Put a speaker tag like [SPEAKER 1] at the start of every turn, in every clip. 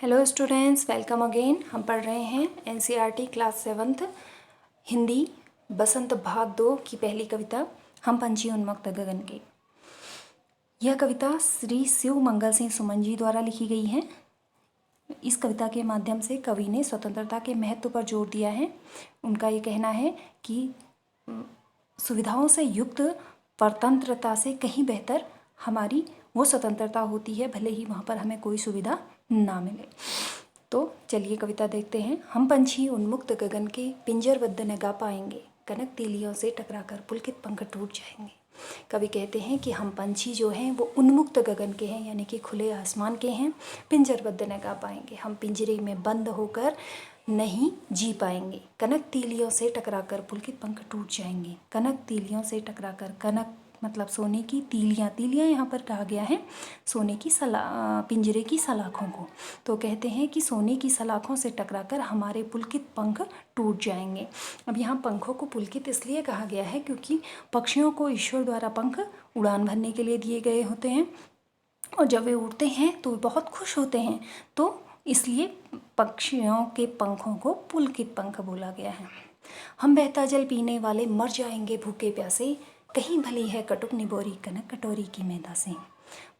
[SPEAKER 1] Hello students, welcome again. हम पढ़ रहे हैं एनसीईआरटी क्लास 7th हिंदी बसंत भाग 2 की पहली कविता हम पंछी उन्मुक्त गगन के। यह कविता श्री शिव मंगल सिंह सुमन जी द्वारा लिखी गई है। इस कविता के माध्यम से कवि ने स्वतंत्रता के महत्व पर जोर दिया है। उनका ये कहना है कि सुविधाओं से युक्त परतंत्रता से कहीं बेहतर हमारी वो स्वतंत्रता होती है, भले ही वहाँ पर हमें कोई सुविधा ना मिले। तो चलिए कविता देखते हैं। हम पंछी उन्मुक्त गगन के पिंजरबद्ध न गा पाएंगे, कनक तीलियों से टकराकर पुलकित पंख टूट जाएंगे। कवि कहते हैं कि हम पंछी जो हैं वो उन्मुक्त गगन के हैं, यानी कि खुले आसमान के हैं। पिंजरबद्ध न गा पाएंगे, हम पिंजरे में बंद होकर नहीं जी पाएंगे। कनक तीलियों से टकराकर पुलकित पंख टूट जाएंगे। कनक तीलियों से टकराकर, कनक मतलब सोने की तीलियाँ, तीलियाँ यहाँ पर कहा गया है सोने की पिंजरे की सलाखों को। तो कहते हैं कि सोने की सलाखों से टकराकर हमारे पुलकित पंख टूट जाएंगे। अब यहाँ पंखों को पुलकित इसलिए कहा गया है क्योंकि पक्षियों को ईश्वर द्वारा पंख उड़ान भरने के लिए दिए गए होते हैं, और जब वे उड़ते हैं तो बहुत खुश होते हैं, तो इसलिए पक्षियों के पंखों को पुलकित पंख बोला गया है। हम बहता जल पीने वाले मर जाएंगे भूखे प्यासे, कहीं भली है कटुक निबोरी कनक कटोरी की मैदा से।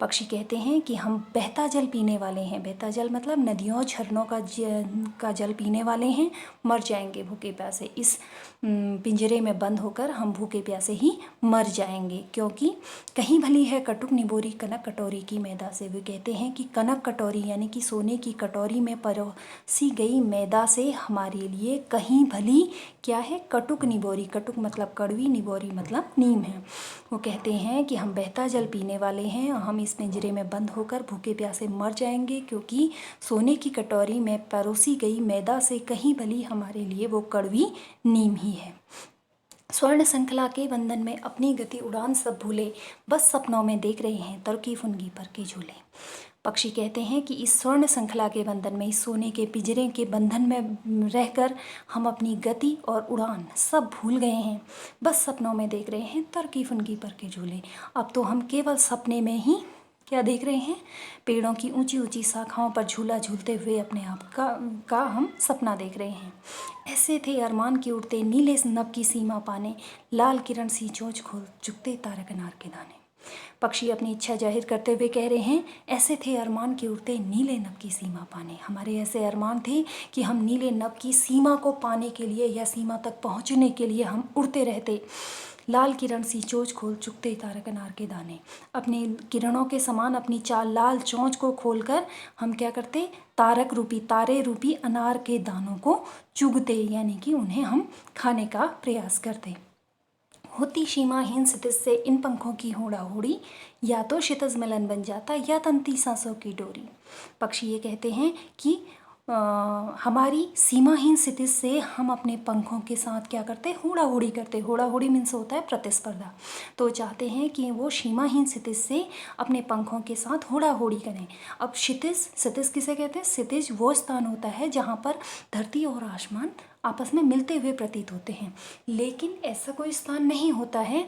[SPEAKER 1] पक्षी कहते हैं कि हम बहता जल पीने वाले हैं। बहता जल मतलब नदियों झरनों का जल पीने वाले हैं, मर जाएंगे भूखे प्यासे। इस पिंजरे में बंद होकर हम भूखे प्यासे ही मर जाएंगे, क्योंकि कहीं भली है कटुक निबोरी कनक कटोरी की मैदा से। वे कहते हैं कि कनक कटोरी यानी कि सोने की कटोरी में परोसी गई मैदा से हमारे लिए कहीं भली क्या है, कटुक निबोरी। कटुक मतलब कड़वी, निबोरी मतलब नीम है। वो कहते हैं कि हम बहता जल पीने वाले हैं, हम इस पिंजरे में बंद होकर भूखे प्यासे मर जाएंगे, क्योंकि सोने की कटोरी में परोसी गई मैदा से कहीं भली हमारे लिए वो कड़वी नीम ही है। स्वर्ण श्रृंखला के बंधन में अपनी गति उड़ान सब भूले, बस सपनों में देख रहे हैं तरकी फुनगी पर के झूले। पक्षी कहते हैं कि इस स्वर्ण श्रृंखला के बंधन में, इस सोने के पिंजरे के बंधन में रहकर हम अपनी गति और उड़ान सब भूल गए हैं, बस सपनों में देख रहे हैं तरकी फुनगी पर के झूले। अब तो हम केवल सपने में ही क्या देख रहे हैं, पेड़ों की ऊंची ऊंची शाखाओं पर झूला झूलते हुए अपने आप का हम सपना देख रहे हैं। ऐसे थे अरमान के उड़ते नीले नभ की सीमा पाने, लाल किरण सी चोंच खोल चुकते तारक अनार के दाने। पक्षी अपनी इच्छा जाहिर करते हुए कह रहे हैं, ऐसे थे अरमान के उड़ते नीले नभ की सीमा पाने। हमारे ऐसे अरमान थे कि हम नीले नभ की सीमा को पाने के लिए या सीमा तक पहुंचने के लिए हम उड़ते रहते। लाल किरण सी चोंच खोल चुकते तारक अनार के दाने। अपनी किरणों के समान अपनी लाल चोंच को खोलकर हम क्या करते, तारक रूपी, तारे रूपी अनार के दानों को चुगते, यानी कि उन्हें हम खाने का प्रयास करते। होती सीमाहीन क्षितिज से इन पंखों की होड़ा होड़ी, या तो क्षितिज मिलन बन जाता या तंती सांसों की डोरी। पक्षी ये कहते हैं कि हमारी सीमाहीन क्षितिज से हम अपने पंखों के साथ क्या करते, होड़ा होड़ी करते। होड़ा होड़ी मीन्स होता है प्रतिस्पर्धा। तो चाहते हैं कि वो सीमाहीन क्षितिज से अपने पंखों के साथ होड़ा होड़ी करें। अब क्षितिज, क्षितिज किसे कहते हैं? क्षितिज वो स्थान होता है जहाँ पर धरती और आसमान आपस में मिलते हुए प्रतीत होते हैं, लेकिन ऐसा कोई स्थान नहीं होता है।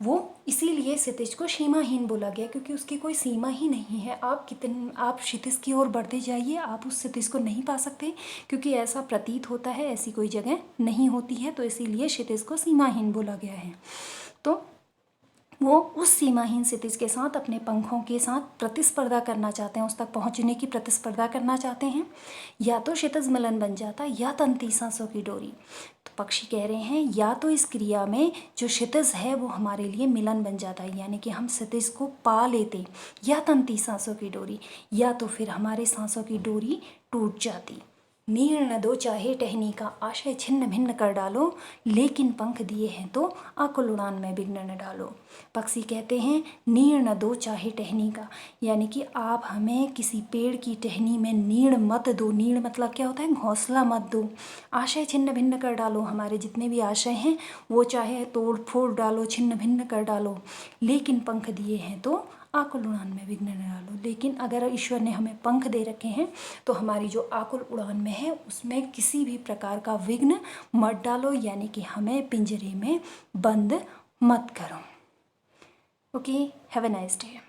[SPEAKER 1] वो इसीलिए क्षितिज को सीमाहीन बोला गया, क्योंकि उसकी कोई सीमा ही नहीं है। आप क्षितिज की ओर बढ़ते जाइए, आप उस क्षितिज को नहीं पा सकते, क्योंकि ऐसा प्रतीत होता है ऐसी कोई जगह नहीं होती है। तो इसीलिए क्षितिज को सीमाहीन बोला गया है। तो वो उस सीमाहीन क्षितिज के साथ अपने पंखों के साथ प्रतिस्पर्धा करना चाहते हैं, उस तक पहुंचने की प्रतिस्पर्धा करना चाहते हैं। या तो क्षितिज मिलन बन जाता या तंती सांसों की डोरी। तो पक्षी कह रहे हैं या तो इस क्रिया में जो क्षितिज है वो हमारे लिए मिलन बन जाता है, यानी कि हम क्षितिज को पा लेते, या तंती सांसों की डोरी, या तो फिर हमारे सांसों की डोरी टूट जाती। नीड़ न दो चाहे टहनी का, आशय छिन्न भिन्न कर डालो, लेकिन पंख दिए हैं तो आकुल उड़ान में विघ्न न डालो। पक्षी कहते हैं नीड़ न दो चाहे टहनी का, यानी कि आप हमें किसी पेड़ की टहनी में नीड़ मत दो। नीड़ मतलब क्या होता है, घोंसला मत दो। आशय छिन्न भिन्न कर डालो, हमारे जितने भी आशय हैं वो चाहे तोड़ फोड़ डालो, छिन्न भिन्न कर डालो, लेकिन पंख दिए हैं तो आकुल उड़ान में विघ्न न डालो। लेकिन अगर ईश्वर ने हमें पंख दे रखे हैं तो हमारी जो आकुल उड़ान में है उसमें किसी भी प्रकार का विघ्न मत डालो, यानी कि हमें पिंजरे में बंद मत करो। Okay, have a nice day.